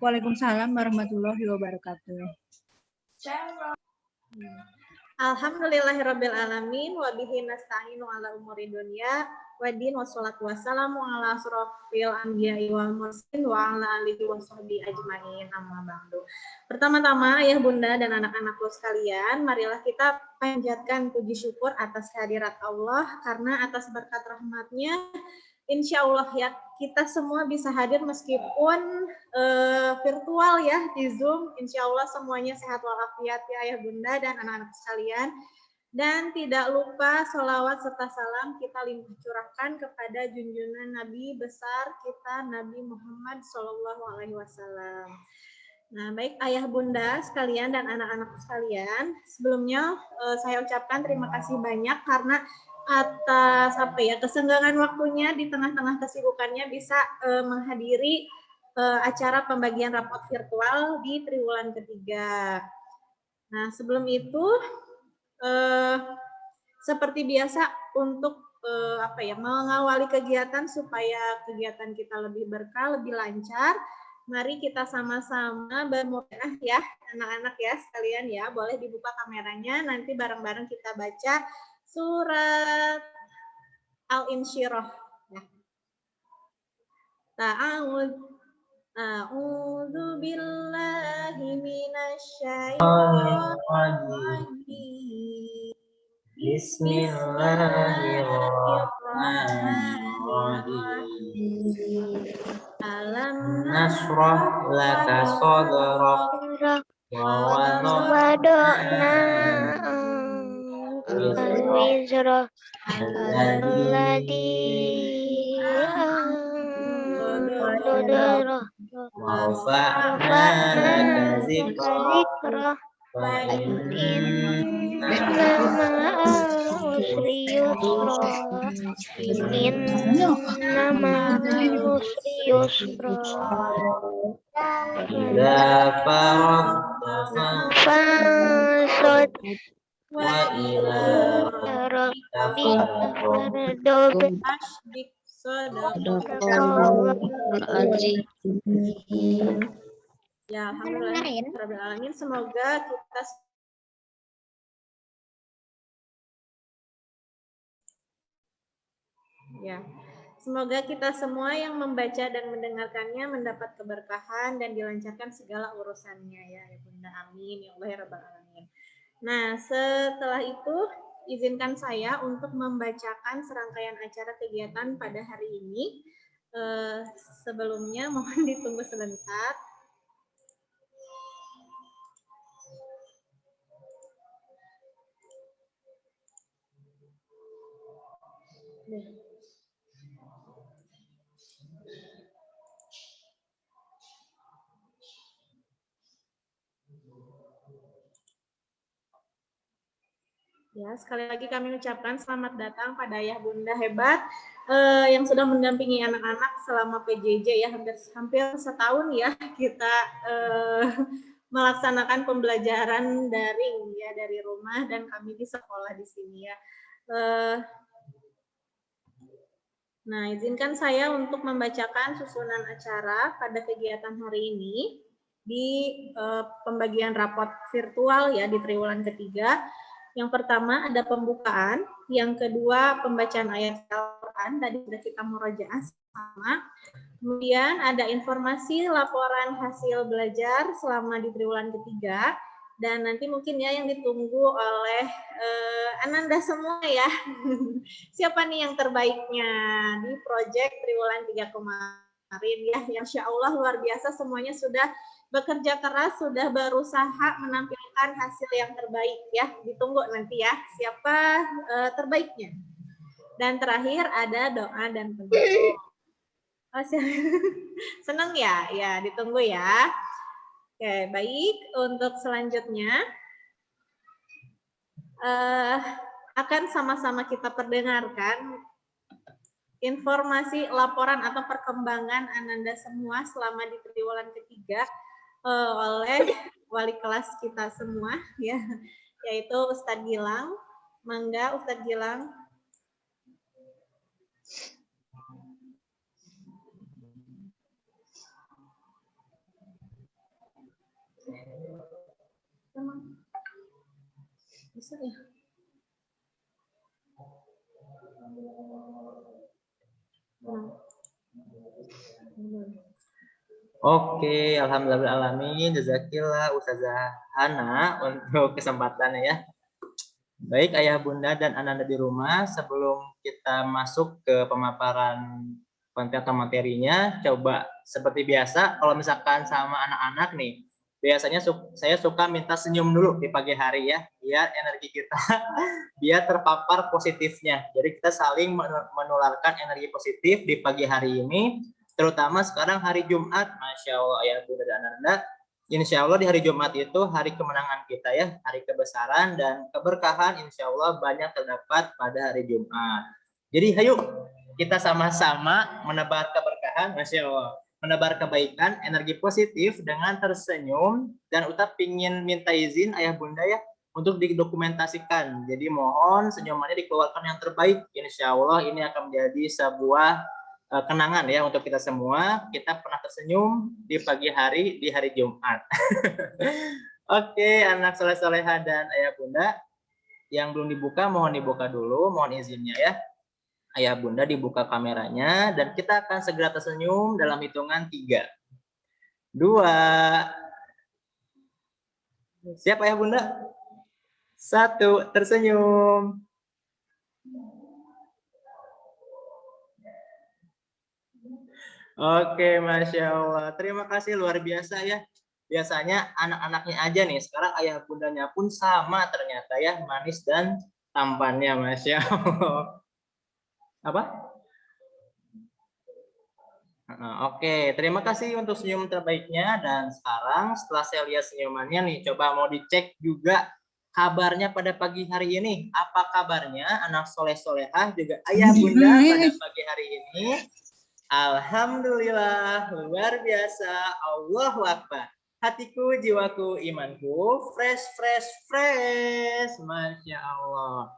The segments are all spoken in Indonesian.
Waalaikumsalam warahmatullahi wabarakatuh. Alhamdulillahirabbil alamin wa bihi nasta'inu ala umuri dunya waddin wassalatu wassalamu ala asrofil anbiya'i wal mursalin wa ala alihi wa sahbihi ajmain amma ba'du. Pertama-tama ayah bunda dan anak-anakku sekalian, marilah kita panjatkan puji syukur atas kehadirat Allah karena atas berkat rahmatnya insya Allah ya kita semua bisa hadir meskipun virtual ya di Zoom. Insya Allah semuanya sehat walafiat ya ayah bunda dan anak-anak sekalian. Dan tidak lupa sholawat serta salam kita limpah curahkan kepada junjungan Nabi besar kita Nabi Muhammad SAW. Nah, baik ayah bunda sekalian dan anak-anak sekalian, sebelumnya saya ucapkan terima kasih banyak karena atas kesenggangan waktunya di tengah-tengah kesibukannya bisa menghadiri acara pembagian rapot virtual di triwulan ketiga. Nah, sebelum itu seperti biasa untuk mengawali kegiatan supaya kegiatan kita lebih berkah, lebih lancar. Mari kita sama-sama bermurojaah ya, anak-anak ya sekalian ya. Boleh dibuka kameranya, nanti bareng-bareng kita baca surat Al-Insyirah. Ya. A'udzu billahi minasyaitonir rajim. Bismillahirrahmanirrahim. Alam nashrah laka sadrak wa wada'na al-wizra alladhi anqadha rafa'na dzikra fa inna ma'al usri yusra inna ma'al usri yusra idza faragta fansad wa ila rabbika fardob asdik ya, alhamdulillah. Semoga kita semoga kita semua yang membaca dan mendengarkannya mendapat keberkahan dan dilancarkan segala urusannya ya Bunda. Amin ya Allah ya Rabbal alamin. Nah, setelah itu izinkan saya untuk membacakan serangkaian acara kegiatan pada hari ini. Sebelumnya mohon ditunggu sebentar. Ya, sekali lagi kami ucapkan selamat datang pada ayah bunda hebat yang sudah mendampingi anak-anak selama PJJ ya hampir setahun ya kita melaksanakan pembelajaran daring ya dari rumah dan kami di sekolah di sini ya. Nah, izinkan saya untuk membacakan susunan acara pada kegiatan hari ini di pembagian rapot virtual ya di triwulan ketiga. Yang pertama ada pembukaan, yang kedua pembacaan ayat Al-Quran, tadi sudah kita murojaah sama. Kemudian ada informasi laporan hasil belajar selama di triwulan ketiga, dan nanti mungkin ya yang ditunggu oleh Ananda semua ya. Siapa nih yang terbaiknya di proyek triwulan 3 kemarin ya, yang insya Allah luar biasa semuanya sudah bekerja keras, sudah berusaha menampilkan hasil yang terbaik ya. Ditunggu nanti ya siapa terbaiknya. Dan terakhir ada doa dan penutup. Oh, senang ya? Ya, ditunggu ya. Oke, baik. Untuk selanjutnya akan sama-sama kita perdengarkan informasi laporan atau perkembangan Ananda semua selama di triwulan ketiga oleh wali kelas kita semua ya, yaitu Ustadz Gilang. Mangga Ustadz Gilang. bisa ya? Oke, alhamdulillah jazakillah Ustazah Hana untuk kesempatannya ya. Baik Ayah Bunda dan Ananda di rumah, sebelum kita masuk ke pemaparan konten atau materinya, coba seperti biasa kalau misalkan sama anak-anak nih, biasanya saya suka minta senyum dulu di pagi hari ya, biar energi kita biar terpapar positifnya. Jadi kita saling menularkan energi positif di pagi hari ini, terutama sekarang hari Jumat. Masya Allah Ayah Bunda dan Ananda, insya Allah di hari Jumat itu hari kemenangan kita ya, hari kebesaran dan keberkahan insya Allah banyak terdapat pada hari Jumat. Jadi ayo kita sama-sama menebar keberkahan, Masya Allah, menebar kebaikan, energi positif dengan tersenyum. Dan Uta pingin minta izin Ayah Bunda ya untuk didokumentasikan. Jadi mohon senyumannya dikeluarkan yang terbaik. Insya Allah ini akan menjadi sebuah kenangan ya untuk kita semua. Kita pernah tersenyum di pagi hari di hari Jumat. Oke, anak soleh-soleha dan Ayah Bunda yang belum dibuka mohon dibuka dulu, mohon izinnya ya. Ayah Bunda dibuka kameranya dan kita akan segera tersenyum dalam hitungan 3, 2. Siap Ayah Bunda? 1, tersenyum. Oke, Masya Allah. Terima kasih luar biasa ya. Biasanya anak-anaknya aja nih, sekarang ayah bundanya pun sama ternyata ya, manis dan tampannya, Masya Allah. Apa? Oke, terima kasih untuk senyum terbaiknya. Dan sekarang setelah saya lihat senyumannya nih, coba mau dicek juga kabarnya pada pagi hari ini. Apa kabarnya anak soleh-solehah juga ayah bunda pada pagi hari ini? Alhamdulillah, luar biasa, Allahu Akbar. Hatiku, jiwaku, imanku, fresh, Masya Allah.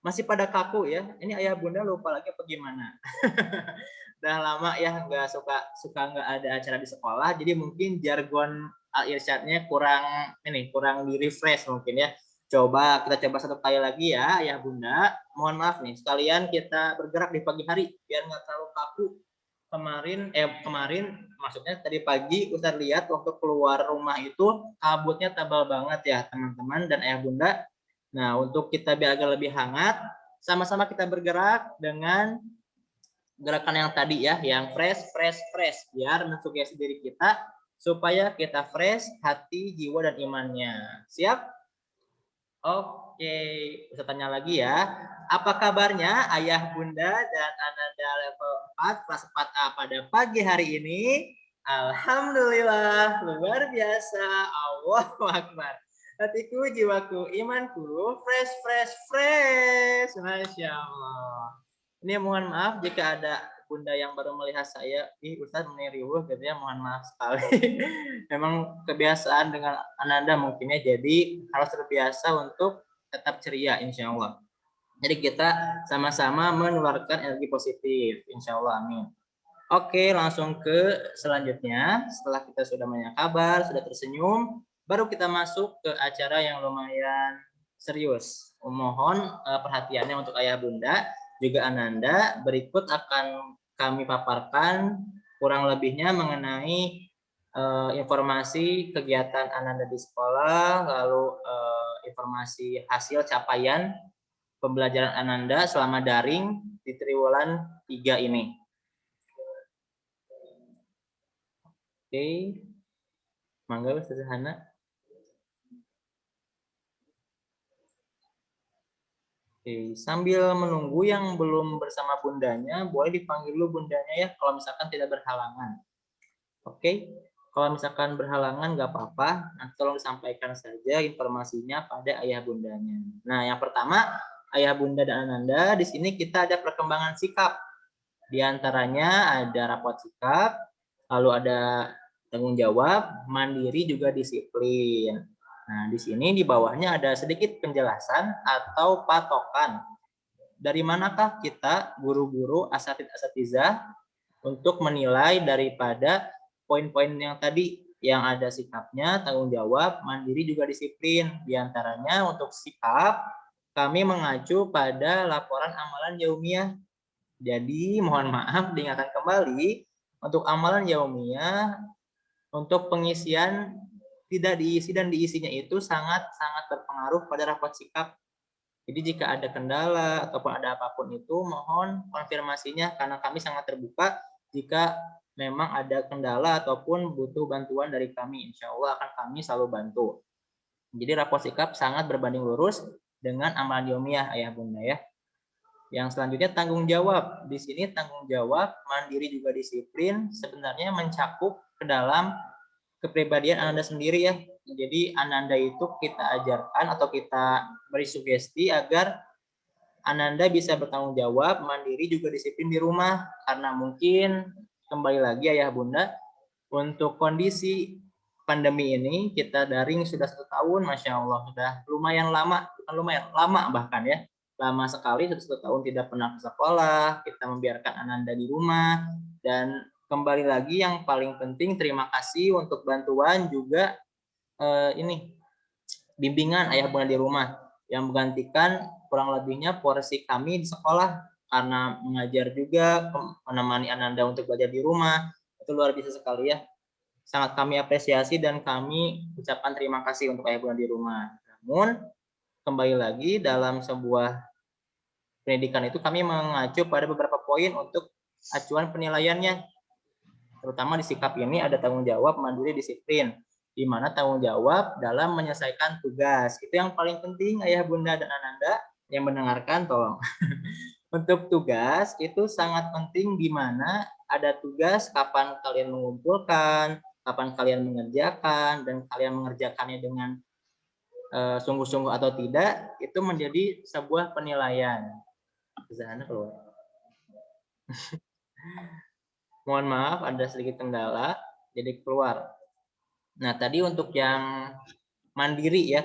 Masih pada kaku ya, ini ayah bunda lupa lagi apa gimana? Udah lama ya nggak suka nggak ada acara di sekolah, jadi mungkin jargon al-irsyadnya kurang di refresh mungkin ya. Kita coba satu kali lagi ya ayah bunda. Mohon maaf nih, sekalian kita bergerak di pagi hari biar nggak terlalu kaku. Kemarin maksudnya tadi pagi Ustaz lihat waktu keluar rumah itu kabutnya tebal banget ya teman-teman dan ayah bunda. Nah, untuk kita biar agak lebih hangat, sama-sama kita bergerak dengan gerakan yang tadi ya, yang fresh biar mensugesti diri kita supaya kita fresh hati, jiwa dan imannya. Siap? Oke, Ustaz tanya lagi ya. Apa kabarnya ayah bunda dan ananda level 4 kelas 4A pada pagi hari ini? Alhamdulillah, luar biasa. Allahu Akbar. Hatiku, jiwaku, imanku, fresh. Masya Allah. Ini mohon maaf jika ada bunda yang baru melihat saya, Ustaz meniru gitu ya, mohon maaf sekali. Memang kebiasaan dengan Ananda mungkinnya, jadi harus terbiasa untuk tetap ceria insya Allah. Jadi kita sama-sama menularkan energi positif, insya Allah, amin. Oke, langsung ke selanjutnya. Setelah kita sudah banyak kabar, sudah tersenyum, baru kita masuk ke acara yang lumayan serius. Mohon perhatiannya untuk ayah bunda, juga Ananda. Berikut akan kami paparkan kurang lebihnya mengenai informasi kegiatan Ananda di sekolah, lalu informasi hasil capaian pembelajaran Ananda selama daring di triwulan 3 ini. Oke, mangga Ustaz Hana. Oke, sambil menunggu yang belum bersama bundanya, boleh dipanggil dulu bundanya ya, kalau misalkan tidak berhalangan. Oke, kalau misalkan berhalangan nggak apa-apa, nanti tolong disampaikan saja informasinya pada ayah bundanya. Nah, yang pertama, ayah bunda dan Ananda, di sini kita ada perkembangan sikap. Di antaranya ada rapot sikap, lalu ada tanggung jawab, mandiri, juga disiplin. Nah, di sini di bawahnya ada sedikit penjelasan atau patokan. Dari manakah kita, guru-guru, asatidz-asatizah, untuk menilai daripada poin-poin yang tadi yang ada sikapnya, tanggung jawab, mandiri juga disiplin. Di antaranya untuk sikap, kami mengacu pada laporan amalan yaumiyah. Jadi mohon maaf diingatkan kembali, untuk amalan yaumiyah, untuk pengisian tidak diisi dan diisinya itu sangat-sangat berpengaruh pada rapot sikap. Jadi jika ada kendala ataupun ada apapun itu, mohon konfirmasinya karena kami sangat terbuka jika memang ada kendala ataupun butuh bantuan dari kami. Insya Allah akan kami selalu bantu. Jadi rapor sikap sangat berbanding lurus dengan amalan yaumiyah ayah bunda ya. Yang selanjutnya tanggung jawab. Di sini tanggung jawab, mandiri juga disiplin sebenarnya mencakup ke dalam kepribadian Anda sendiri ya. Jadi Ananda itu kita ajarkan atau kita beri sugesti agar Ananda bisa bertanggung jawab, mandiri juga disiplin di rumah. Karena mungkin kembali lagi ayah bunda, untuk kondisi pandemi ini kita daring sudah 1 tahun, Masya Allah sudah lumayan lama, bukan lumayan lama bahkan ya, lama sekali, sudah 1 tahun tidak pernah ke sekolah, kita membiarkan Ananda di rumah. Dan kembali lagi yang paling penting terima kasih untuk bantuan juga ini bimbingan ayah bunda di rumah yang menggantikan kurang lebihnya porsi kami di sekolah, karena mengajar juga menemani Ananda untuk belajar di rumah itu luar biasa sekali ya, sangat kami apresiasi dan kami ucapkan terima kasih untuk ayah bunda di rumah. Namun kembali lagi dalam sebuah pendidikan itu kami mengacu pada beberapa poin untuk acuan penilaiannya, terutama di sikap ini ada tanggung jawab, mandiri, disiplin, di mana tanggung jawab dalam menyelesaikan tugas. Itu yang paling penting ayah bunda dan Ananda yang mendengarkan tolong. Untuk tugas itu sangat penting di mana ada tugas kapan kalian mengumpulkan, kapan kalian mengerjakan, dan kalian mengerjakannya dengan sungguh-sungguh atau tidak, itu menjadi sebuah penilaian. Zahana keluar. Mohon maaf ada sedikit kendala, jadi keluar. Nah, tadi untuk yang mandiri ya,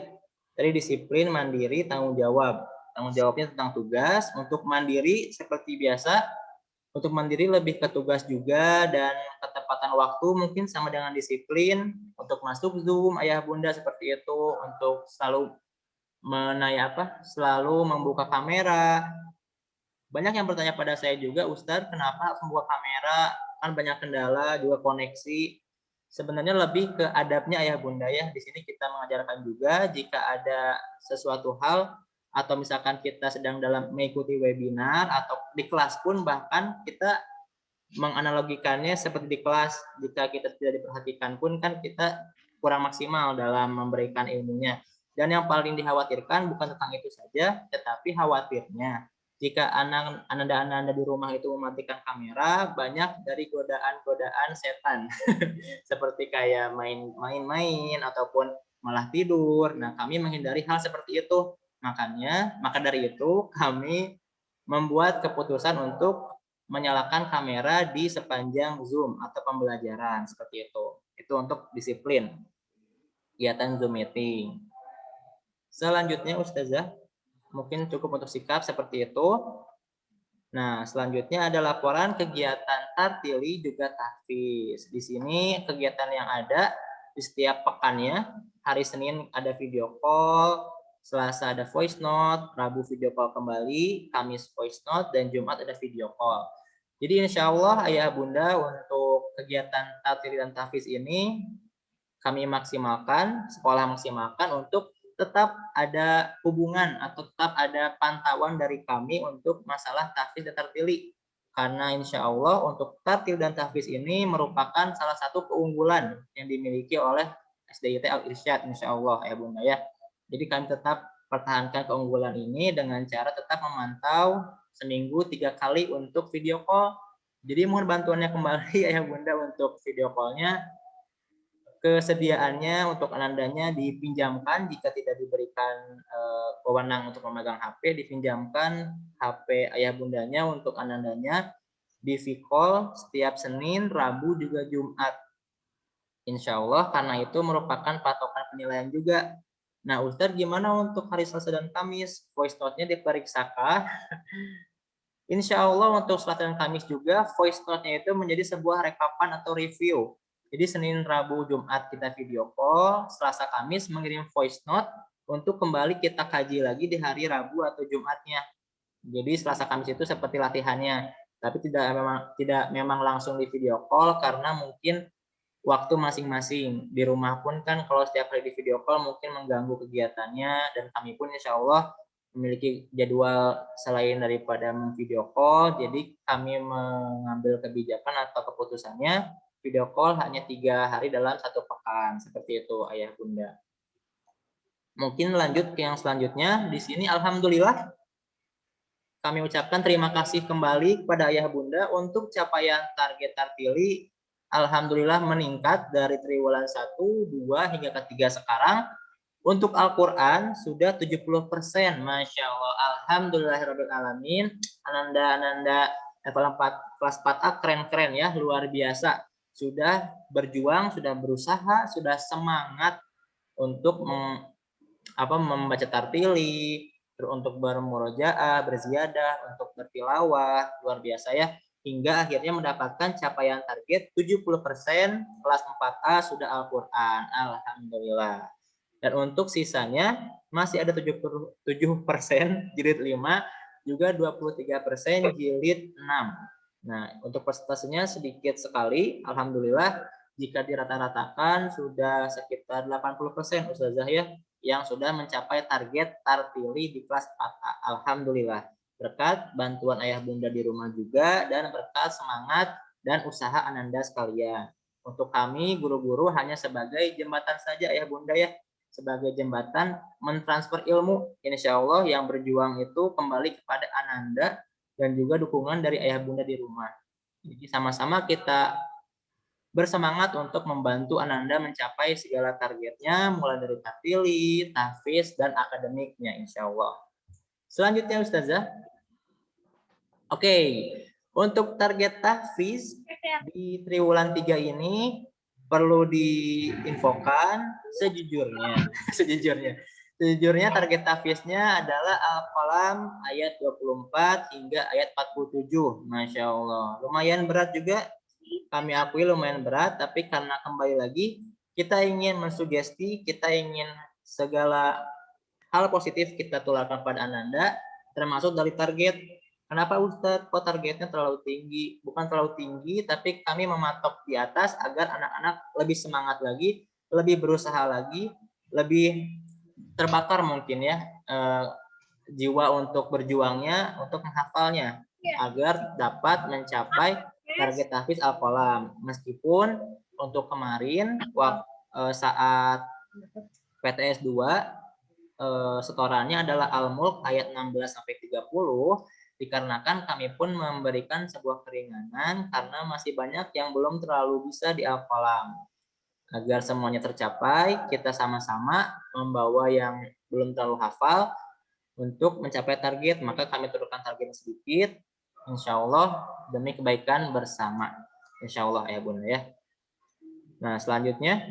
tadi disiplin, mandiri, tanggung jawab. Tanggung jawabnya tentang tugas. Untuk mandiri seperti biasa, untuk mandiri lebih ke tugas juga dan ketepatan waktu mungkin sama dengan disiplin. Untuk masuk Zoom, ayah bunda seperti itu. Untuk selalu selalu membuka kamera. Banyak yang bertanya pada saya juga, Ustadz, kenapa harus membuka kamera? Kan banyak kendala, juga koneksi. Sebenarnya lebih ke adabnya ayah bunda ya. Di sini kita mengajarkan juga jika ada sesuatu hal atau misalkan kita sedang dalam mengikuti webinar atau di kelas pun bahkan kita menganalogikannya seperti di kelas. Jika kita tidak diperhatikan pun kan kita kurang maksimal dalam memberikan ilmunya. Dan yang paling dikhawatirkan bukan tentang itu saja, tetapi khawatirnya jika Ananda di rumah itu mematikan kamera, banyak dari godaan-godaan setan. Seperti kayak main-main ataupun malah tidur. Nah, kami menghindari hal seperti itu. Maka dari itu kami membuat keputusan untuk menyalakan kamera di sepanjang Zoom atau pembelajaran seperti itu. Itu untuk disiplin kegiatan Zoom meeting. Selanjutnya Ustazah, mungkin cukup untuk sikap seperti itu. Nah, selanjutnya ada laporan kegiatan tartili juga tahfiz. Di sini kegiatan yang ada di setiap pekannya, hari Senin ada video call, Selasa ada voice note, Rabu video call kembali, Kamis voice note, dan Jumat ada video call. Jadi insya Allah ayah bunda untuk kegiatan tartili dan tahfiz ini kami maksimalkan, sekolah maksimalkan untuk tetap ada hubungan atau tetap ada pantauan dari kami untuk masalah tahfiz dan tartili. Karena insya Allah untuk tartil dan tahfiz ini merupakan salah satu keunggulan yang dimiliki oleh SDIT Al-Irsyad insya Allah ya bunda ya. Jadi kami tetap pertahankan keunggulan ini dengan cara tetap memantau seminggu 3 kali untuk video call. Jadi mohon bantuannya kembali ya bunda untuk video callnya. Kesediaannya untuk Anandanya dipinjamkan jika tidak diberikan wewenang untuk memegang HP, dipinjamkan HP ayah bundanya untuk Anandanya di V-call setiap Senin, Rabu, juga Jumat. Insya Allah karena itu merupakan patokan penilaian juga. Nah Ustadz gimana untuk hari Selasa dan Kamis? Voice note-nya diperiksakan. Insya Allah untuk Selasa dan Kamis juga voice note-nya itu menjadi sebuah rekapan atau review. Jadi Senin, Rabu, Jumat kita video call, Selasa, Kamis mengirim voice note untuk kembali kita kaji lagi di hari Rabu atau Jumatnya. Jadi Selasa, Kamis itu seperti latihannya, tapi tidak memang langsung di video call karena mungkin waktu masing-masing. Di rumah pun kan kalau setiap hari di video call mungkin mengganggu kegiatannya, dan kami pun insya Allah memiliki jadwal selain daripada video call, jadi kami mengambil kebijakan atau keputusannya video call hanya 3 hari dalam 1 pekan, seperti itu Ayah Bunda. Mungkin lanjut ke yang selanjutnya. Di sini alhamdulillah kami ucapkan terima kasih kembali kepada Ayah Bunda untuk capaian target terpilih. Alhamdulillah meningkat dari triwulan 1, 2 hingga ketiga sekarang. Untuk Al-Quran sudah 70%. Masya Allah. Alhamdulillahirrahmanirrahim. Ananda level 4, kelas 4A keren-keren ya. Luar biasa. Sudah berjuang, sudah berusaha, sudah semangat untuk membaca tartili, untuk bermurojaah, berziyadah, untuk bertilawah. Luar biasa ya. Hingga akhirnya mendapatkan capaian target 70% kelas 4A sudah Al-Quran. Alhamdulillah. Dan untuk sisanya masih ada 77% jilid 5, juga 23% jilid 6. Nah, untuk persentasenya sedikit sekali. Alhamdulillah jika dirata-ratakan sudah sekitar 80% Ustazah ya, yang sudah mencapai target tartili di kelas 4A. Alhamdulillah. Berkat bantuan Ayah Bunda di rumah juga, dan berkat semangat dan usaha Ananda sekalian. Untuk kami guru-guru hanya sebagai jembatan saja Ayah Bunda ya, sebagai jembatan mentransfer ilmu. Insya Allah yang berjuang itu kembali kepada Ananda dan juga dukungan dari Ayah Bunda di rumah. Jadi sama-sama kita bersemangat untuk membantu Ananda mencapai segala targetnya, mulai dari tartili, tahfiz, dan akademiknya insya Allah. Selanjutnya Ustazah. Oke, untuk target tahfiz di triwulan 3 ini perlu diinfokan sejujurnya target tahfiznya adalah Al-Qalam ayat 24 hingga ayat 47. Masya Allah. Lumayan berat juga, kami akui lumayan berat, tapi karena kembali lagi kita ingin mensugesti, kita ingin segala hal positif kita tularkan pada Ananda, termasuk dari target. Kenapa Ustadz kok targetnya terlalu tinggi? Bukan terlalu tinggi, tapi kami mematok di atas agar anak-anak lebih semangat lagi, lebih berusaha lagi, lebih terbakar mungkin ya jiwa untuk berjuangnya, untuk menghafalnya, agar dapat mencapai target tahfiz Al-Qalam. Meskipun untuk kemarin saat PTS 2 setorannya adalah Al-Mulk ayat 16-30, dikarenakan kami pun memberikan sebuah keringanan karena masih banyak yang belum terlalu bisa di Al-Qalam. Agar semuanya tercapai, kita sama-sama membawa yang belum terlalu hafal untuk mencapai target, maka kami turunkan targetnya sedikit, insya Allah demi kebaikan bersama. Insya Allah ya Bunda ya. Nah selanjutnya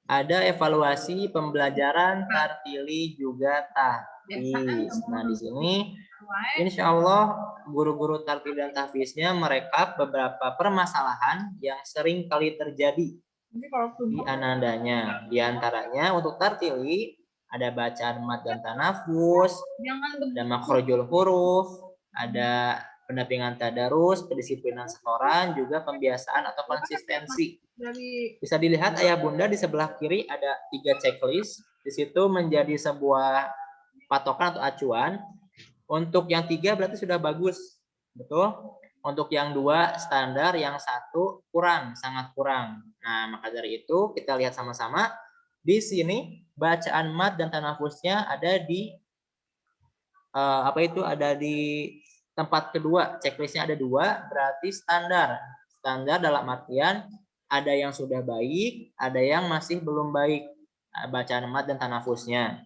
ada evaluasi pembelajaran tartili juga tahfiz. Nah di sini insya Allah guru-guru tartili dan tahfiznya merekap beberapa permasalahan yang sering kali terjadi di anandanya. Di antaranya untuk tartili ada bacaan mat dan tanafus, ada makhrajul huruf, ada pendampingan tadarus, kedisiplinan setoran, juga pembiasaan atau konsistensi. Bisa dilihat Ayah Bunda di sebelah kiri ada 3 checklist. Di situ menjadi sebuah patokan atau acuan. Untuk yang 3 berarti sudah bagus, betul. Untuk yang 2 standar, yang 1 kurang, sangat kurang. Nah maka dari itu kita lihat sama-sama. Di sini bacaan mat dan tanafusnya ada di ada di tempat kedua, checklistnya ada 2, berarti standar. Standar dalam artian ada yang sudah baik, ada yang masih belum baik bacaan mat dan tanafusnya.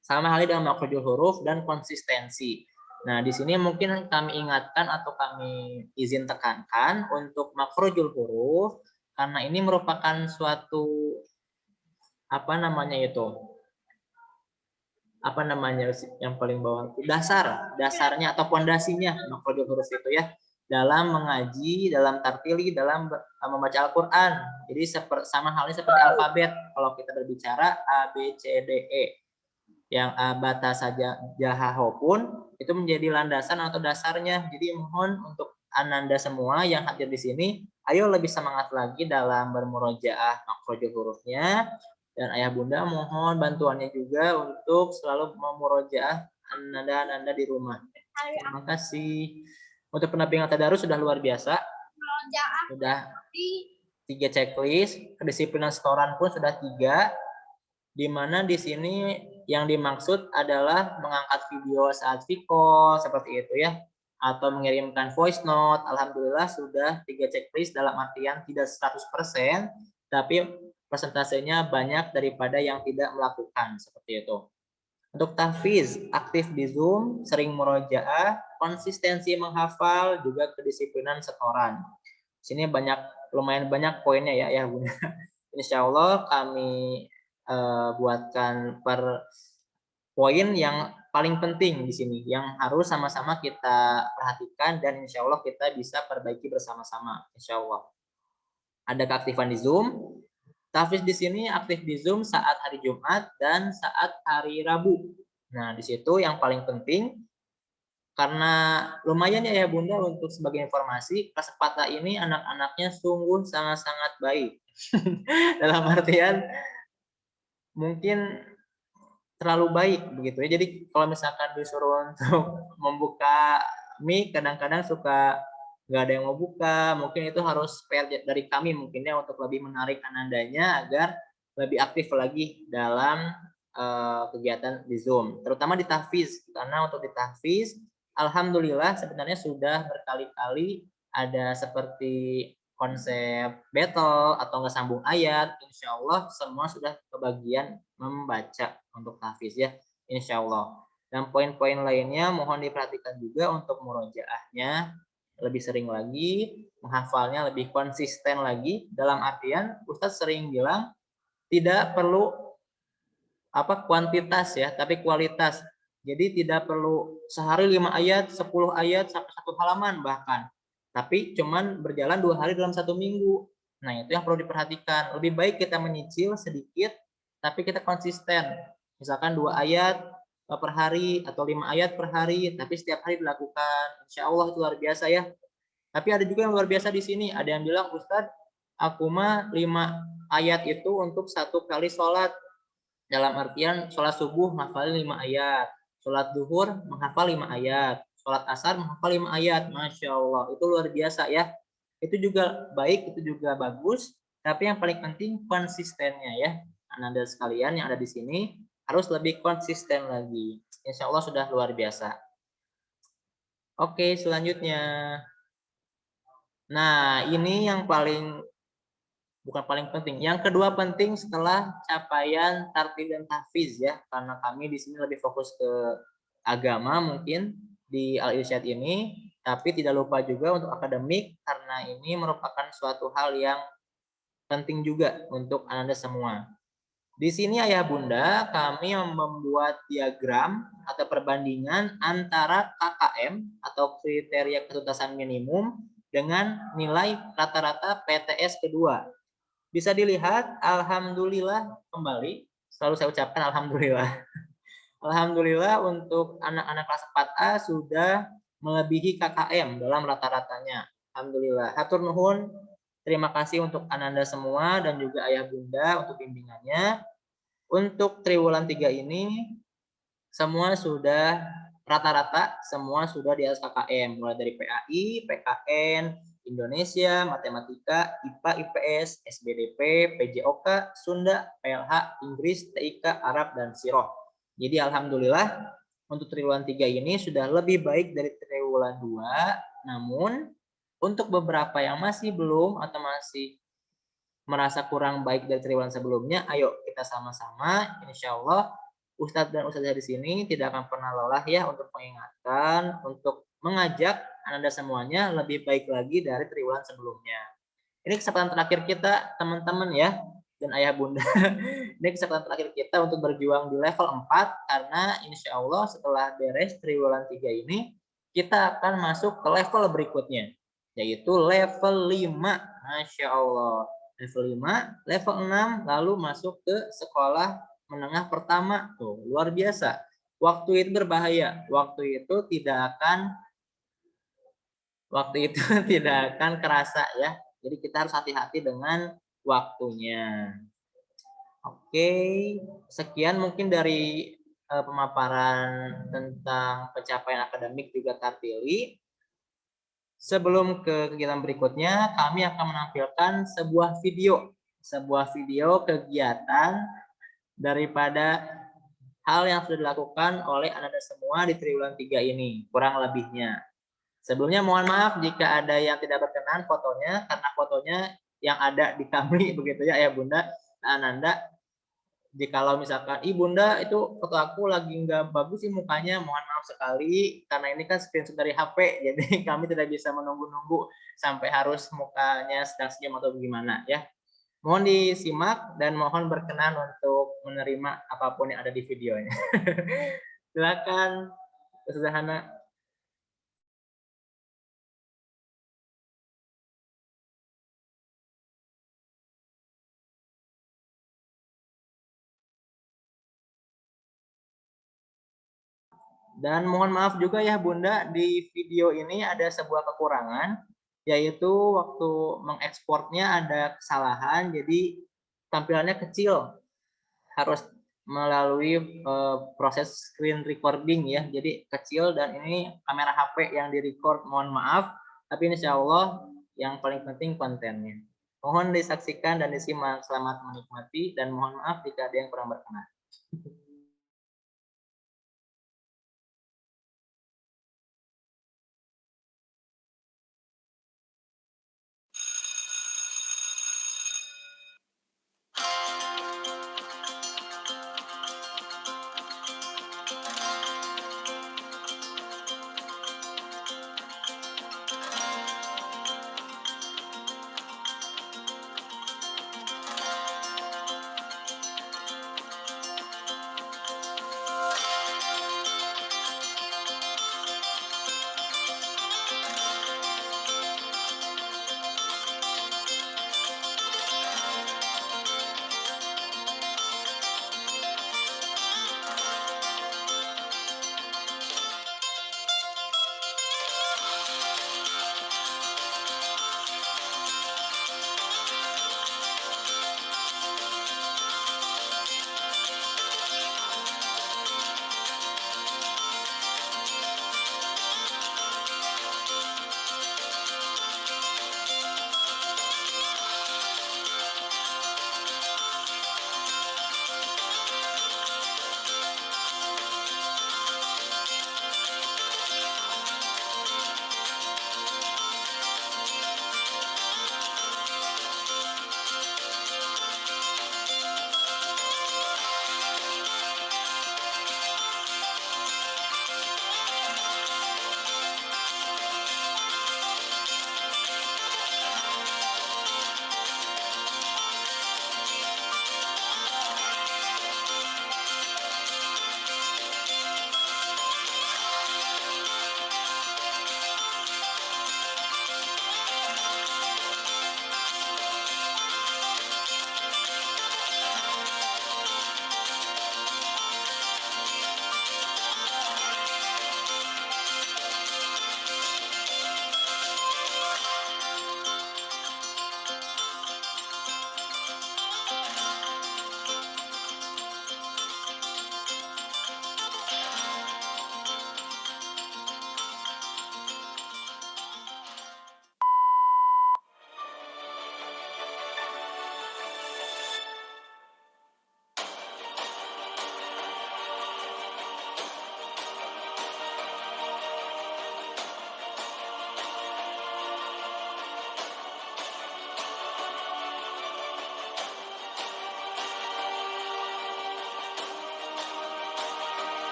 Sama halnya dengan makhrajul huruf dan konsistensi. Nah, di sini mungkin kami ingatkan atau kami izin tekankan untuk makhrajul huruf karena ini merupakan suatu yang paling bawah, dasarnya atau pondasinya makhrajul huruf itu ya. dalam mengaji, dalam tartili, dalam membaca Al-Quran. Jadi sama halnya seperti alfabet. Kalau kita berbicara A, B, C, D, E. Yang A, bata saja, jahaho pun itu menjadi landasan atau dasarnya. Jadi mohon untuk Ananda semua yang hadir di sini, ayo lebih semangat lagi dalam bermurojaah makhrajul hurufnya. Dan ayah bunda mohon bantuannya juga untuk selalu memurojaah Ananda di rumah. Terima kasih. Untuk pendampingan tadarus sudah luar biasa. Sudah 3 checklist, kedisiplinan setoran pun sudah 3. Di mana di sini yang dimaksud adalah mengangkat video saat video seperti itu ya, atau mengirimkan voice note. Alhamdulillah sudah 3 checklist, dalam artian tidak 100%, tapi persentasenya banyak daripada yang tidak melakukan seperti itu. Untuk tahfiz, aktif di Zoom, sering murojaah, konsistensi menghafal, juga kedisiplinan setoran. Sini lumayan banyak poinnya ya Bunda. Insya Allah kami buatkan per poin yang paling penting di sini, yang harus sama-sama kita perhatikan dan insya Allah kita bisa perbaiki bersama-sama. Insya Allah. Ada keaktifan di Zoom. Tahfiz di sini aktif di Zoom saat hari Jumat dan saat hari Rabu. Nah, di situ yang paling penting, karena lumayan ya Bunda, untuk sebagai informasi, kelas 4A ini anak-anaknya sungguh sangat-sangat baik. Dalam artian mungkin terlalu baik begitu ya. Jadi kalau misalkan disuruh untuk membuka mic, kadang-kadang suka nggak ada yang mau buka. Mungkin itu harus PR dari kami mungkinnya untuk lebih menarik anandanya agar lebih aktif lagi dalam kegiatan di Zoom, terutama di tahfiz. Karena untuk di tahfiz, alhamdulillah sebenarnya sudah berkali-kali ada seperti konsep battle atau nggak sambung ayat. Insya Allah semua sudah kebagian membaca untuk tahfiz ya, insya Allah. Dan poin-poin lainnya mohon diperhatikan juga untuk murojaahnya lebih sering lagi, menghafalnya lebih konsisten lagi. Dalam artian Ustadz sering bilang tidak perlu kuantitas ya, tapi kualitas. Jadi tidak perlu sehari 5 ayat, 10 ayat sampai 1 halaman bahkan. Tapi cuman berjalan 2 hari dalam 1 minggu. Nah, itu yang perlu diperhatikan. Lebih baik kita menyicil sedikit, tapi kita konsisten. Misalkan 2 ayat per hari atau 5 ayat per hari, tapi setiap hari dilakukan. Insya Allah itu luar biasa ya. Tapi ada juga yang luar biasa di sini. Ada yang bilang, Ustadz, aku mah 5 ayat itu untuk 1 kali sholat. Dalam artian sholat subuh menghafal 5 ayat, sholat duhur menghafal 5 ayat, sholat asar menghafal 5 ayat. Masya Allah, itu luar biasa ya. Itu juga baik, itu juga bagus. Tapi yang paling penting konsistennya ya. Ananda sekalian yang ada di sini harus lebih konsisten lagi. Insya Allah sudah luar biasa. Oke, selanjutnya. Nah, ini yang bukan paling penting. Yang kedua penting setelah capaian tartil dan tahfiz ya. Karena kami di sini lebih fokus ke agama mungkin di Al-Irsyad ini. Tapi tidak lupa juga untuk akademik, karena ini merupakan suatu hal yang penting juga untuk Ananda semua. Di sini ayah bunda kami membuat diagram atau perbandingan antara KKM atau kriteria ketuntasan minimum dengan nilai rata-rata PTS kedua. Bisa dilihat, alhamdulillah kembali, selalu saya ucapkan alhamdulillah. Alhamdulillah untuk anak-anak kelas 4A sudah melebihi KKM dalam rata-ratanya. Alhamdulillah. Hatur nuhun. Terima kasih untuk Ananda semua dan juga ayah bunda untuk bimbingannya. Untuk triwulan 3 ini semua sudah rata-rata, semua sudah di atas KKM, mulai dari PAI, PKN, Indonesia, Matematika, IPA, IPS, SBDP, PJOK, Sunda, PLH, Inggris, TIK, Arab, dan Siroh. Jadi alhamdulillah untuk triwulan 3 ini sudah lebih baik dari triwulan 2, namun untuk beberapa yang masih belum atau masih merasa kurang baik dari triwulan sebelumnya, ayo kita sama-sama, insya Allah Ustadz dan Ustadzah di sini tidak akan pernah lelah ya untuk mengingatkan, untuk mengajak Anda semuanya lebih baik lagi dari triwulan sebelumnya. Ini kesempatan terakhir kita teman-teman ya, dan ayah bunda. Ini kesempatan terakhir kita untuk berjuang di level 4, karena insya Allah setelah beres triwulan 3 ini, kita akan masuk ke level berikutnya. yaitu level 5. Masya Allah. Level 5, level 6, lalu masuk ke sekolah menengah pertama. Tuh, luar biasa. Waktu itu berbahaya. Waktu itu tidak akan tidak akan kerasa ya. Jadi kita harus hati-hati dengan waktunya. Oke, sekian mungkin dari pemaparan tentang pencapaian akademik juga Kartili. Sebelum ke kegiatan berikutnya, kami akan menampilkan sebuah video kegiatan daripada hal yang sudah dilakukan oleh Anda semua di triwulan 3 ini, kurang lebihnya. Sebelumnya mohon maaf jika ada yang tidak berkenan fotonya, karena fotonya yang ada di kami begitu ya Ayah Bunda dan Ananda. Jikalau misalkan Bunda itu foto aku lagi nggak bagus sih mukanya, mohon maaf sekali karena ini kan screenshot dari HP, jadi kami tidak bisa menunggu-nunggu sampai harus mukanya sedang senyum atau bagaimana ya. Mohon disimak dan mohon berkenan untuk menerima apapun yang ada di videonya. Silakan, Ustazah Hana. Dan mohon maaf juga ya Bunda, di video ini ada sebuah kekurangan, yaitu waktu mengekspornya ada kesalahan, jadi tampilannya kecil, harus melalui proses screen recording ya, jadi kecil dan ini kamera HP yang direcord, mohon maaf, tapi insya Allah yang paling penting kontennya. Mohon disaksikan dan disimak, selamat menikmati dan mohon maaf jika ada yang kurang berkenan.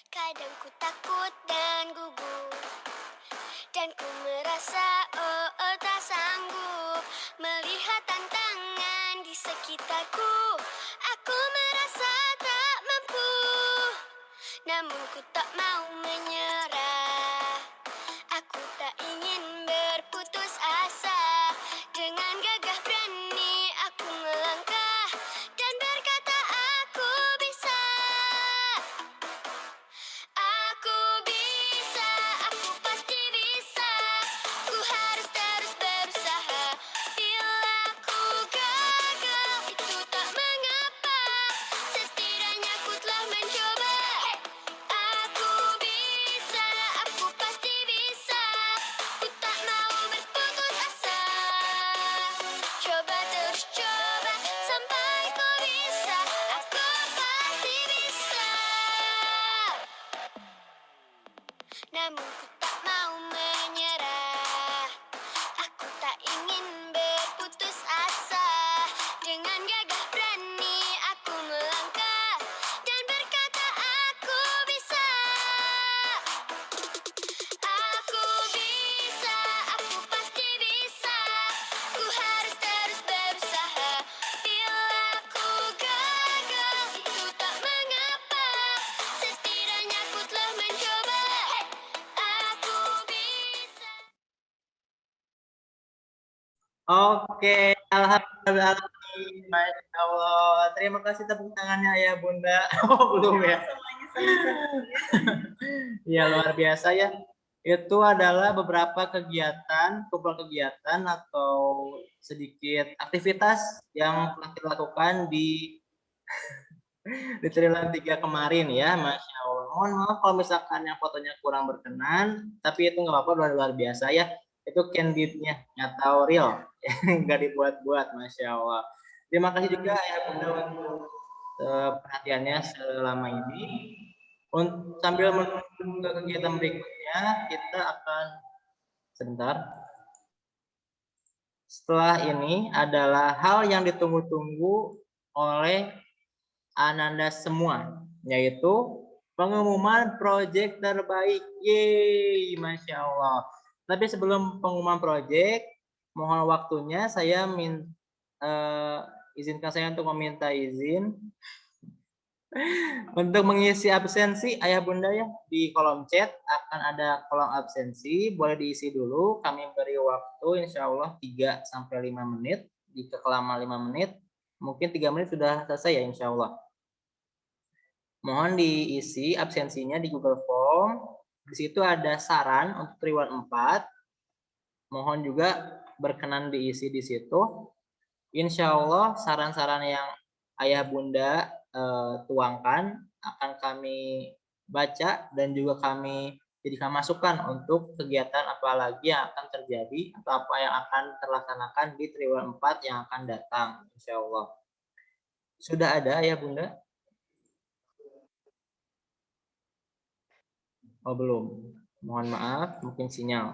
Kadang ku takut dan gugup, dan ku merasa tak sanggup melihat tantangan di sekitarku. Aku merasa tak mampu, namun ku tak mau menyerah. Oke, alhamdulillah. Masya Allah. Terima kasih tepuk tangannya ya Bunda. Oh, belum ya. Semuanya senang-senang ya. Ya luar biasa ya. Itu adalah beberapa kegiatan, kumpulan kegiatan atau sedikit aktivitas yang telah kita lakukan di triwulan 3 kemarin ya, Masya Allah. Mohon maaf kalau misalkan yang fotonya kurang berkenan, tapi itu nggak apa-apa, luar biasa ya. Itu candidnya atau real, nggak dibuat-buat, Masya Allah. Terima kasih juga ya Bunda untuk perhatiannya selama ini. Sambil menunggu ke kegiatan berikutnya, kita akan sebentar. Setelah ini adalah hal yang ditunggu-tunggu oleh Ananda semua, yaitu pengumuman proyek terbaik. Yeay, Masya Allah. Tapi sebelum pengumuman proyek, mohon waktunya saya izinkan saya untuk meminta izin untuk mengisi absensi ayah bunda ya. Di kolom chat akan ada kolom absensi, boleh diisi dulu. Kami beri waktu insya Allah 3-5 menit. Jika kelama 5 menit, mungkin 3 menit sudah selesai ya insya Allah. Mohon diisi absensinya di Google Form. Di situ ada saran untuk triwulan 4. Mohon juga berkenan diisi di situ. Insya Allah saran-saran yang ayah bunda tuangkan akan kami baca dan juga kami jadikan masukan untuk kegiatan apa lagi yang akan terjadi atau apa yang akan terlaksanakan di triwulan 4 yang akan datang. Insya Allah. Sudah ada ayah bunda? Oh belum. Mohon maaf, mungkin sinyal.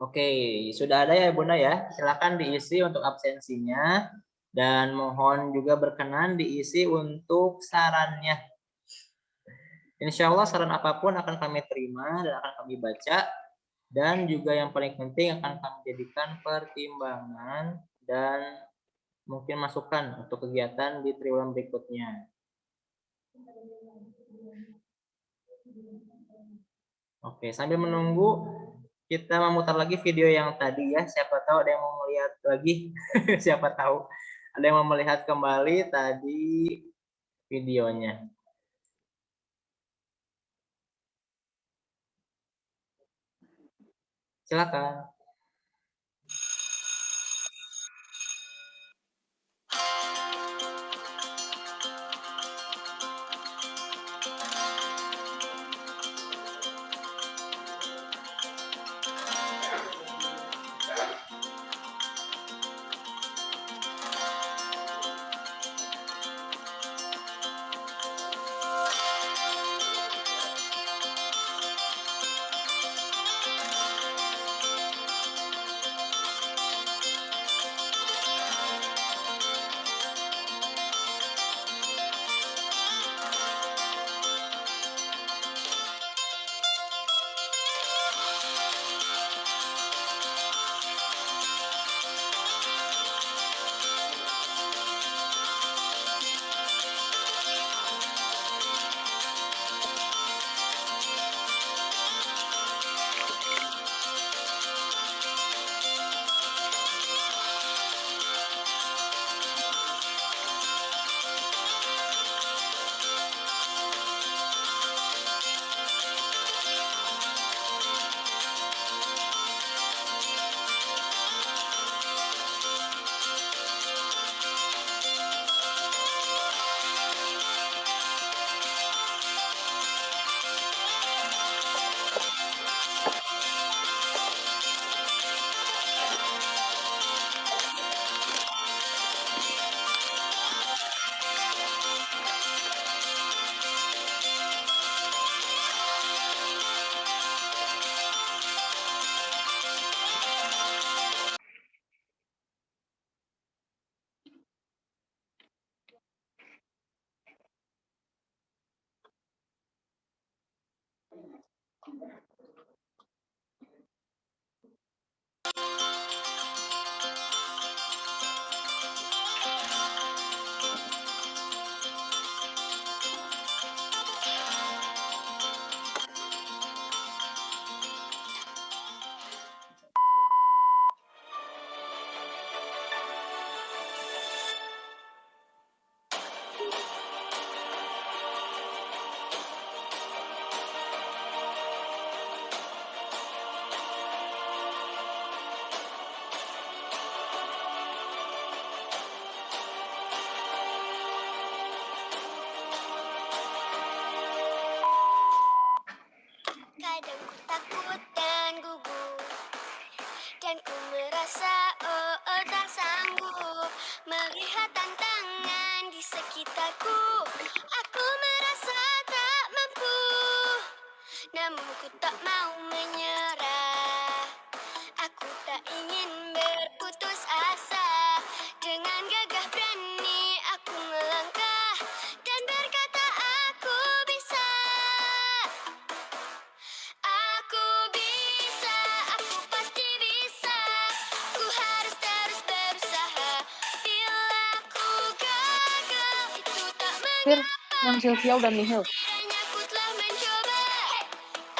Oke, sudah ada ya Bunda ya. Silakan diisi untuk absensinya dan mohon juga berkenan diisi untuk sarannya. Insya Allah saran apapun akan kami terima dan akan kami baca dan juga yang paling penting akan kami jadikan pertimbangan dan mungkin masukan untuk kegiatan di triwulan berikutnya. Oke, sambil menunggu kita memutar lagi video yang tadi ya. Siapa tahu ada yang mau melihat lagi. Siapa tahu ada yang mau melihat kembali tadi videonya. Silakan. Aku tak mau menyerah. Aku tak ingin berputus asa. Dengan gagah berani aku melangkah dan berkata aku bisa. Aku bisa, aku pasti bisa. Ku harus terus berusaha. Bila ku gagal, itu tak Fir, mengapa. yang Sylvia udah nihil. Setidaknya ku telah mencoba.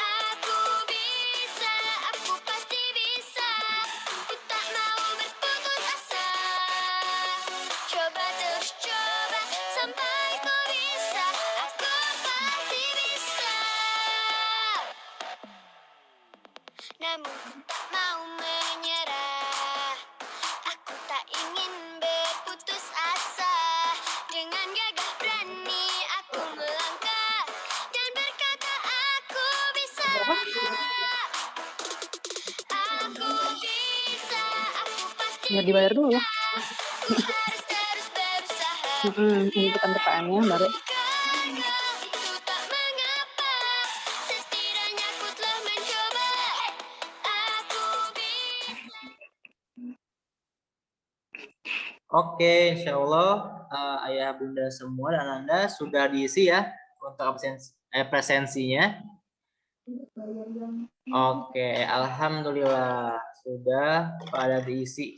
Aku bisa, aku pasti bisa. Ku tak mau berputus asa. Coba terus coba sampai ku bisa. Aku pasti bisa. Namun ku tak mau menyerah. Aku tak ingin berputus asa. Dengan gagah berani aku melangkah dan berkata aku bisa. Aku bisa, aku pasti Biar dibayar dulu. bisa. Ku harus terus berusaha. Ini bukan TPN-nya baru. Gagal itu tak mengapa. Setidaknya ku telah mencoba. Aku bisa. Oke, insya Allah ayah bunda semua dan anda sudah diisi ya untuk presensinya. Oke, alhamdulillah sudah pada diisi.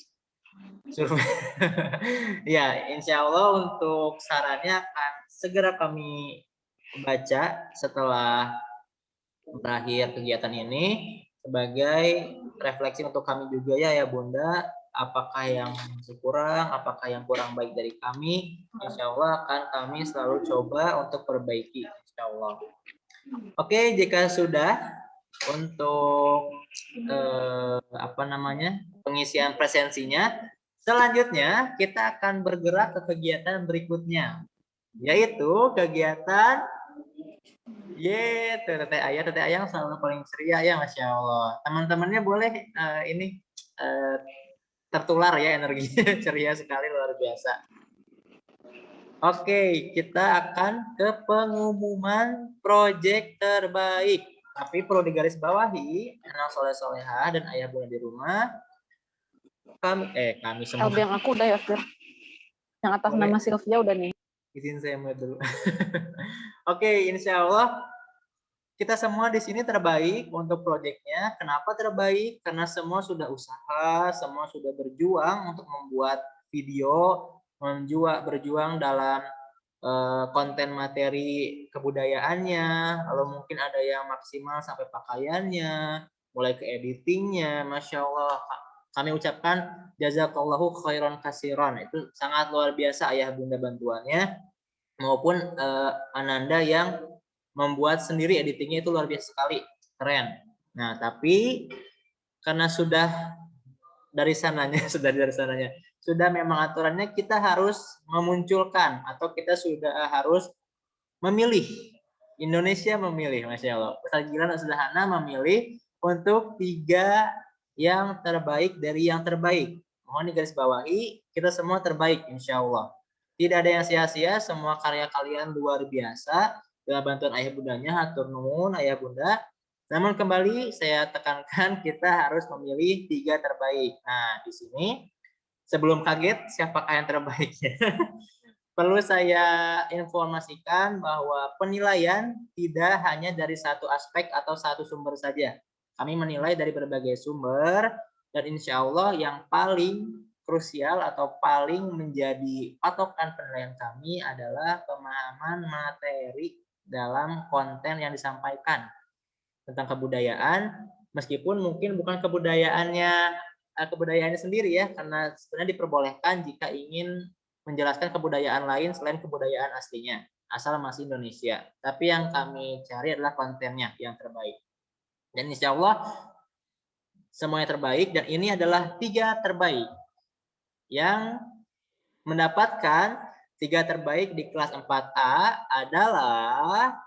Ya, insya Allah untuk sarannya akan segera kami baca setelah berakhir kegiatan ini sebagai refleksi untuk kami juga ya bunda, apakah yang kurang, apakah yang kurang baik dari kami, insya Allah akan kami selalu coba untuk perbaiki, insya Allah. Oke, jika sudah untuk pengisian presensinya, selanjutnya kita akan bergerak ke kegiatan berikutnya, yaitu kegiatan Teteh Ayang selalu paling ceria ya, Masya Allah. Teman-temannya boleh tertular ya energinya, ceria sekali, luar biasa. Oke, kita akan ke pengumuman proyek terbaik. Tapi perlu digarisbawahi, anak soleh-soleha dan ayah bunda di rumah, kami semua. LB yang aku udah ya, Fir. Yang atas Boleh. nama Sylvia udah nih. Izin saya melihat dulu. Oke, insya Allah kita semua di sini terbaik untuk proyeknya. Kenapa terbaik? Karena semua sudah usaha, semua sudah berjuang untuk membuat video, berjuang dalam konten materi kebudayaannya. Lalu mungkin ada yang maksimal sampai pakaiannya, mulai ke editingnya. Masya Allah, kami ucapkan jazakallahu khairan kasiran. Itu sangat luar biasa ayah bunda bantuannya, maupun Ananda yang membuat sendiri editingnya itu luar biasa sekali, keren. Nah, tapi karena sudah dari sananya, sudah memang aturannya kita harus memunculkan atau kita sudah harus memilih. Indonesia memilih, Masya Allah. Ustaz Gilan sederhana memilih untuk 3 yang terbaik dari yang terbaik. Mohon digarisbawahi, kita semua terbaik, insya Allah. Tidak ada yang sia-sia, semua karya kalian luar biasa. Dengan bantuan ayah bundanya, hatur nuhun ayah bunda. Namun kembali saya tekankan kita harus memilih 3 terbaik. Nah, di sini sebelum kaget siapakah yang terbaiknya, perlu saya informasikan bahwa penilaian tidak hanya dari satu aspek atau satu sumber saja. Kami menilai dari berbagai sumber dan insya Allah yang paling krusial atau paling menjadi patokan penilaian kami adalah pemahaman materi dalam konten yang disampaikan tentang kebudayaan, meskipun mungkin bukan kebudayaannya sendiri ya, karena sebenarnya diperbolehkan jika ingin menjelaskan kebudayaan lain selain kebudayaan aslinya, asal masih Indonesia. Tapi yang kami cari adalah kontennya yang terbaik. Dan insya Allah semuanya terbaik, dan ini adalah 3 terbaik yang mendapatkan 3 terbaik di kelas 4A adalah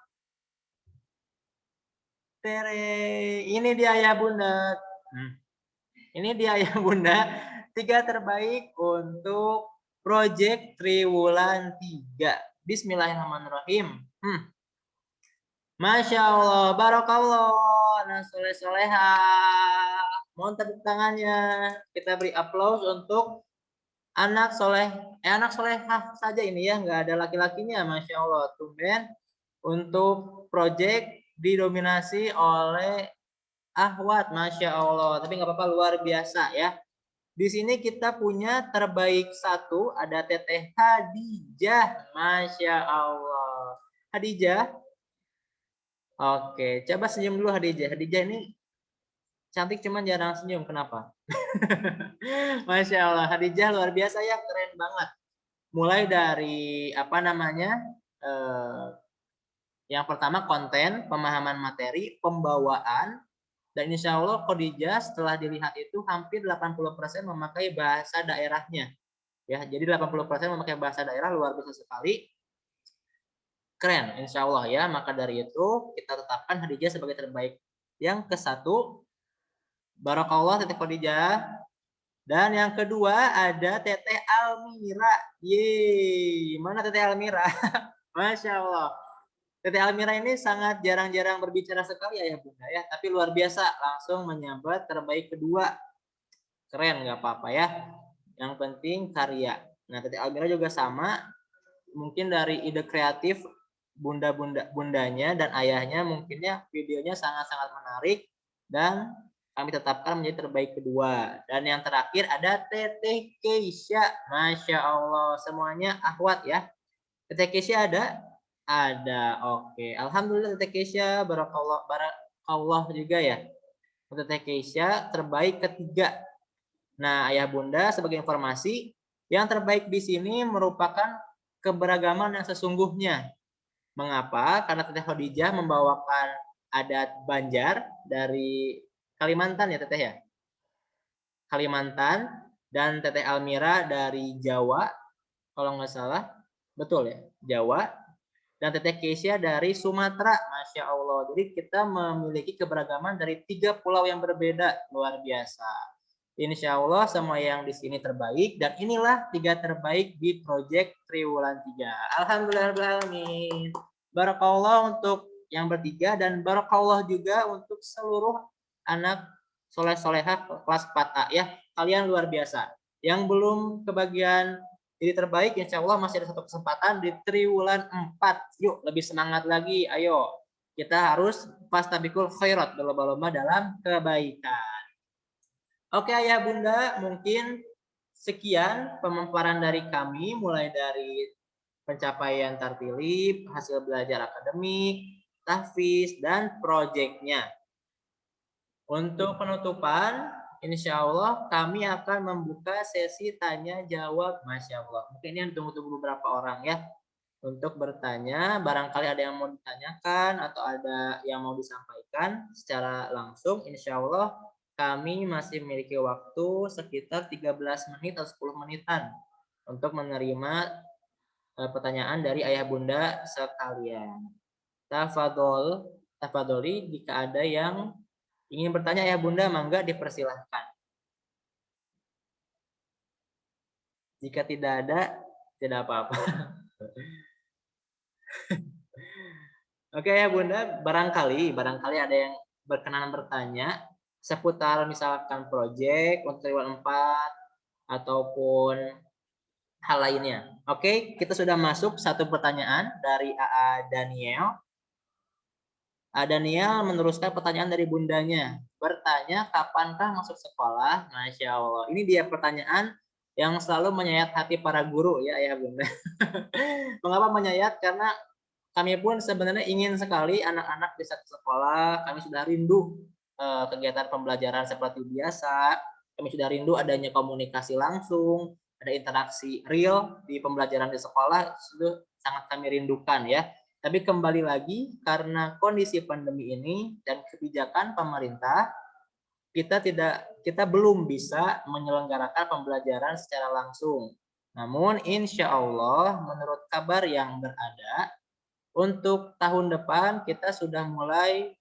ini dia ya bunda. Ini dia ya bunda, 3 terbaik untuk proyek Triwulan 3. Bismillahirrahmanirrahim. Masya Allah, barakallah. anak soleh-soleha. Mohon tepuk tangannya. Kita beri aplaus untuk anak solehah saja ini ya, nggak ada laki-lakinya, Masya Allah. Tumben untuk proyek didominasi oleh Ahwat, Masya Allah. Tapi nggak apa-apa, luar biasa ya. Di sini kita punya terbaik satu, ada Teteh Hadijah, Masya Allah. Hadijah, oke, coba senyum dulu Hadijah. Hadijah ini cantik cuman jarang senyum, kenapa? Masya Allah, Hadijah luar biasa ya, keren banget. Mulai dari apa namanya, yang pertama konten, pemahaman materi, pembawaan, dan insya Allah Khadijah setelah dilihat itu hampir 80% memakai bahasa daerahnya. Ya, jadi 80% memakai bahasa daerah, luar biasa sekali. Keren, insya Allah ya. Maka dari itu kita tetapkan Khadijah sebagai terbaik. Yang ke-1, Barakallah Teteh Khadijah. Dan yang kedua ada Teteh Almira. Yeay, mana Teteh Almira? Masya Allah. Teteh Almira ini sangat jarang-jarang berbicara sekali ayah bunda ya. Tapi luar biasa, langsung menyambat terbaik kedua. Keren, nggak apa-apa ya. Yang penting karya. Nah, Teteh Almira juga sama. Mungkin dari ide kreatif bundanya dan ayahnya mungkinnya videonya sangat-sangat menarik dan kami tetapkan menjadi terbaik kedua. Dan yang terakhir ada Teteh Keisha, Masya Allah, semuanya Ahwat ya. Teteh Keisha ada oke, alhamdulillah Teteh Keisha, barakallah juga ya. Teteh Keisha terbaik ketiga. Nah ayah bunda sebagai informasi, yang terbaik di sini merupakan keberagaman yang sesungguhnya. Mengapa? Karena Teteh Khadijah membawakan adat Banjar dari Kalimantan ya Teteh ya. Kalimantan, dan Teteh Almira dari Jawa, kalau nggak salah, betul ya, Jawa. Dan Teteh Keisha dari Sumatera, Masya Allah. Jadi kita memiliki keberagaman dari 3 pulau yang berbeda, luar biasa. Insya Allah semua yang di sini terbaik, dan inilah 3 terbaik di proyek Triwulan 3. Alhamdulillahirrahmanirrahim. Barakallah untuk yang bertiga, dan barakallah juga untuk seluruh anak soleh-solehah kelas 4A ya. Kalian luar biasa. Yang belum kebagian jadi terbaik, insya Allah masih ada satu kesempatan di Triwulan 4. Yuk lebih semangat lagi, ayo. Kita harus fastabikul khairat, berlomba-lomba dalam kebaikan. Oke ayah bunda, mungkin sekian pemaparan dari kami, mulai dari pencapaian tartilib, hasil belajar akademik, tahfiz, dan proyeknya. Untuk penutupan, insya Allah kami akan membuka sesi tanya jawab, Masya Allah. Mungkin ini tunggu-tunggu beberapa orang ya untuk bertanya. Barangkali ada yang mau ditanyakan atau ada yang mau disampaikan secara langsung. Insya Allah kami masih memiliki waktu sekitar 13 menit atau 10 menitan untuk menerima pertanyaan dari ayah bunda sekalian. Tafadholi jika ada yang ingin bertanya ayah bunda, mangga dipersilahkan. Jika tidak ada, tidak apa-apa. Oke ya bunda, barangkali ada yang berkenan bertanya seputar misalkan proyek untuk Triwulan 4 ataupun hal lainnya. Oke, kita sudah masuk satu pertanyaan dari AA Daniel. AA Daniel meneruskan pertanyaan dari bundanya. Bertanya, kapankah masuk sekolah? Masya Allah. Ini dia pertanyaan yang selalu menyayat hati para guru ya bunda. Mengapa menyayat? Karena kami pun sebenarnya ingin sekali anak-anak bisa ke sekolah. Kami sudah rindu kegiatan pembelajaran seperti biasa. Kami sudah rindu adanya komunikasi langsung, ada interaksi real di pembelajaran di sekolah, sudah sangat kami rindukan ya. Tapi kembali lagi, karena kondisi pandemi ini dan kebijakan pemerintah, kita belum bisa menyelenggarakan pembelajaran secara langsung. Namun insya Allah menurut kabar yang berada, untuk tahun depan kita sudah mulai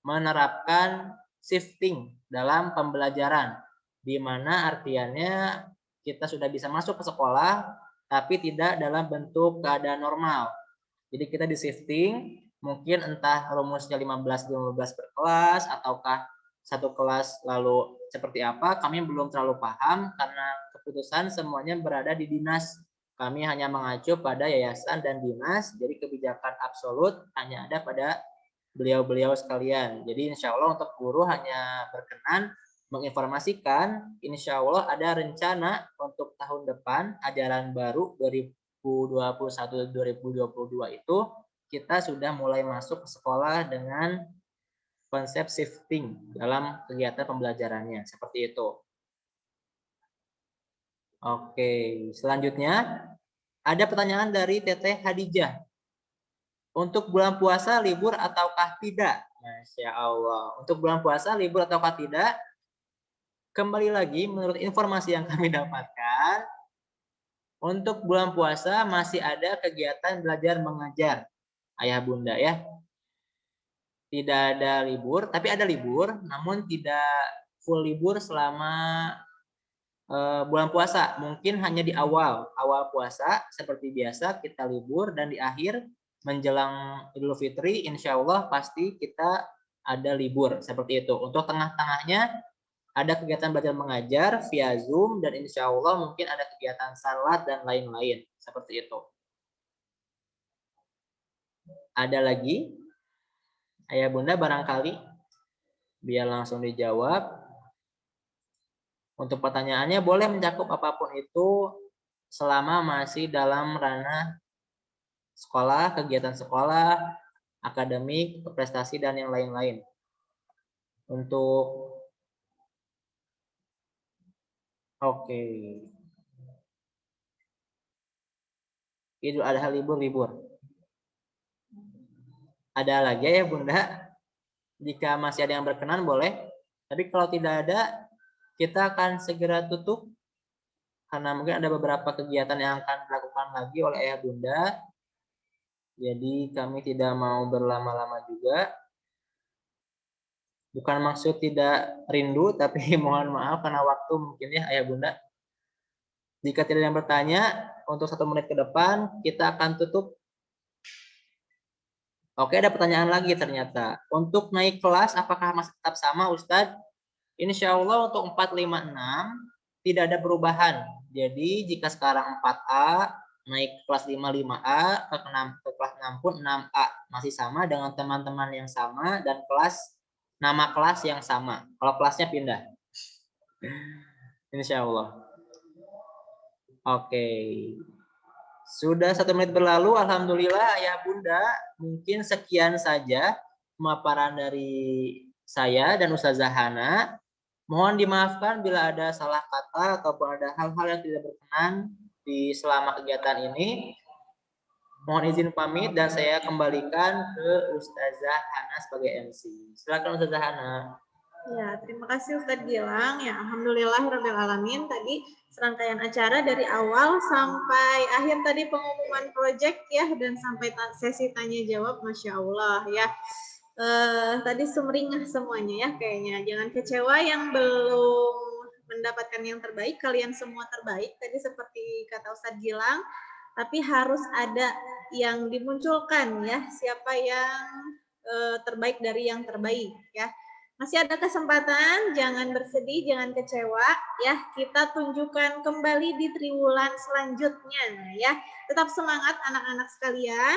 menerapkan shifting dalam pembelajaran, di mana artiannya kita sudah bisa masuk ke sekolah, tapi tidak dalam bentuk keadaan normal. Jadi kita di shifting Mungkin entah rumusnya 15 per kelas ataukah satu kelas lalu seperti apa, kami belum terlalu paham karena keputusan semuanya berada di dinas. Kami hanya mengacu pada yayasan dan dinas, jadi kebijakan absolut hanya ada pada beliau-beliau sekalian. Jadi insya Allah untuk guru hanya berkenan menginformasikan, insya Allah ada rencana untuk tahun depan ajaran baru 2021-2022 itu kita sudah mulai masuk ke sekolah dengan konsep shifting dalam kegiatan pembelajarannya seperti itu. Oke, selanjutnya ada pertanyaan dari Teteh Hadijah. Untuk bulan puasa libur ataukah tidak? Masya Allah. Untuk bulan puasa libur ataukah tidak? Kembali lagi menurut informasi yang kami dapatkan, untuk bulan puasa masih ada kegiatan belajar mengajar, ayah bunda ya. Tidak ada libur, tapi ada libur, namun tidak full libur selama bulan puasa. Mungkin hanya di awal puasa seperti biasa kita libur, dan di akhir menjelang Idul Fitri insya Allah pasti kita ada libur seperti itu. Untuk tengah-tengahnya ada kegiatan belajar mengajar via Zoom, dan insya Allah mungkin ada kegiatan salat dan lain-lain seperti itu. Ada lagi ayah bunda barangkali biar langsung dijawab. Untuk pertanyaannya boleh mencakup apapun itu selama masih dalam ranah sekolah, kegiatan sekolah, akademik, prestasi, dan yang lain-lain. Untuk oke. Idul Adha libur. Ada lagi ya bunda? Jika masih ada yang berkenan boleh. Tapi kalau tidak ada, kita akan segera tutup. Karena mungkin ada beberapa kegiatan yang akan dilakukan lagi oleh ayah bunda. Jadi kami tidak mau berlama-lama juga. Bukan maksud tidak rindu, tapi mohon maaf karena waktu mungkin ya ayah bunda. Jika tidak ada yang bertanya, untuk 1 menit ke depan kita akan tutup. Oke, ada pertanyaan lagi ternyata. Untuk naik kelas apakah masih tetap sama Ustadz? Insya Allah untuk 456 tidak ada perubahan. Jadi jika sekarang 4A naik kelas 5 5A ke kelas 6 pun 6A masih sama dengan teman-teman yang sama dan nama kelas yang sama. Kalau kelasnya pindah. Insya Allah. Oke. Sudah 1 menit berlalu, alhamdulillah ayah bunda. Mungkin sekian saja pemaparan dari saya dan Ustazah Hana. Mohon dimaafkan bila ada salah kata ataupun ada hal-hal yang tidak berkenan di selama kegiatan ini. Mohon izin pamit dan saya kembalikan ke Ustazah Hana sebagai MC. Silakan Ustazah Hana. Ya, terima kasih Ustadz Gilang. Ya, alhamdulillahirrahmanirrahim. Tadi serangkaian acara dari awal sampai akhir tadi pengumuman proyek ya, dan sampai sesi tanya jawab, Masya Allah ya. Tadi sumringah semuanya ya kayaknya. Jangan kecewa yang belum mendapatkan yang terbaik. Kalian semua terbaik tadi seperti kata Ustadz Gilang. Tapi harus ada yang dimunculkan ya. Siapa yang terbaik dari yang terbaik ya. Masih ada kesempatan, jangan bersedih, jangan kecewa ya. Kita tunjukkan kembali di triwulan selanjutnya ya. Tetap semangat anak-anak sekalian.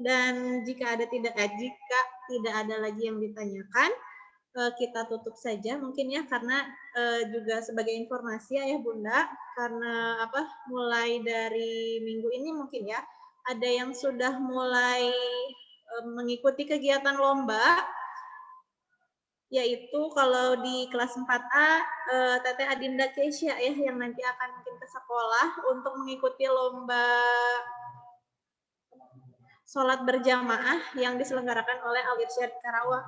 Dan jika tidak ada lagi yang ditanyakan, kita tutup saja mungkin ya, karena juga sebagai informasi ya bunda, karena mulai dari minggu ini mungkin ya ada yang sudah mulai mengikuti kegiatan lomba. Yaitu kalau di kelas 4A Teteh Adinda Keisha ya yang nanti akan mungkin ke sekolah untuk mengikuti lomba sholat berjamaah yang diselenggarakan oleh Al Irsyad Karawang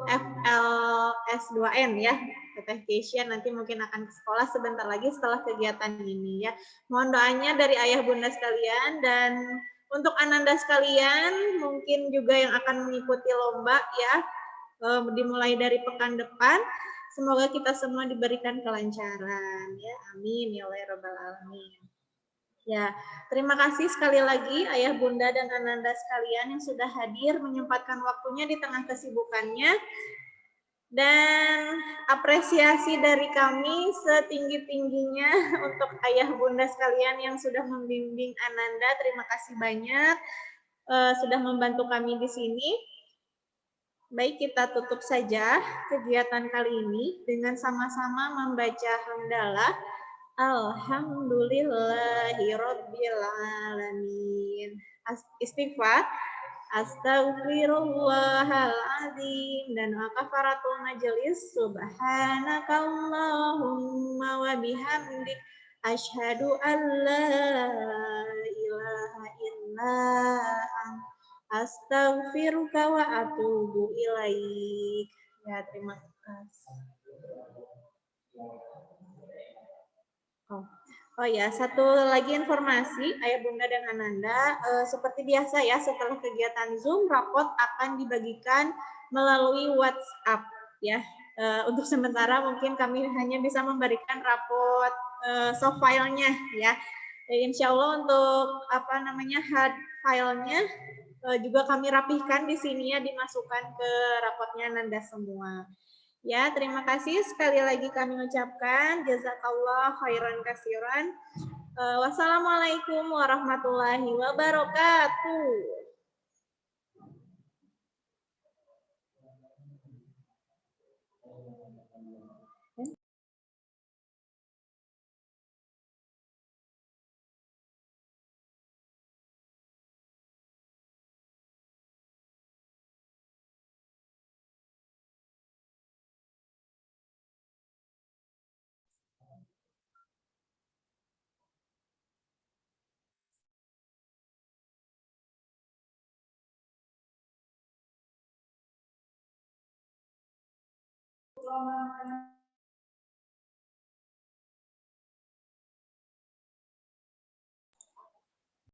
FLS2N ya. Teteh Keisha nanti mungkin akan ke sekolah sebentar lagi setelah kegiatan ini ya. Mohon doanya dari ayah bunda sekalian, dan untuk ananda sekalian mungkin juga yang akan mengikuti lomba ya, dimulai dari pekan depan. Semoga kita semua diberikan kelancaran ya, amin ya Allah ya rabbal alamin. Ya, terima kasih sekali lagi Ayah Bunda dan Ananda sekalian yang sudah hadir menyempatkan waktunya di tengah kesibukannya. Dan apresiasi dari kami setinggi-tingginya untuk Ayah Bunda sekalian yang sudah membimbing Ananda. Terima kasih banyak sudah membantu kami di sini. Baik, kita tutup saja kegiatan kali ini dengan sama-sama membaca hamdalah. Alhamdulillahirabbil alamin. Istighfar. Astaghfirullahaladzim dan kafaratul majelis. Subhanakallahumma wa bihamdik asyhadu an la ilaha illa anta astaghfiruka wa atubu ilaik. Ya, terima kasih. Oh ya, satu lagi informasi, Ayah Bunda dan Ananda, seperti biasa ya, setelah kegiatan Zoom, rapot akan dibagikan melalui WhatsApp ya. Untuk sementara mungkin kami hanya bisa memberikan rapot soft filenya ya. Insya Allah untuk hard filenya juga kami rapihkan di sini ya, dimasukkan ke rapotnya Ananda semua. Ya, terima kasih sekali lagi kami ucapkan jazakallah khairan kasiran. Wassalamualaikum warahmatullahi wabarakatuh.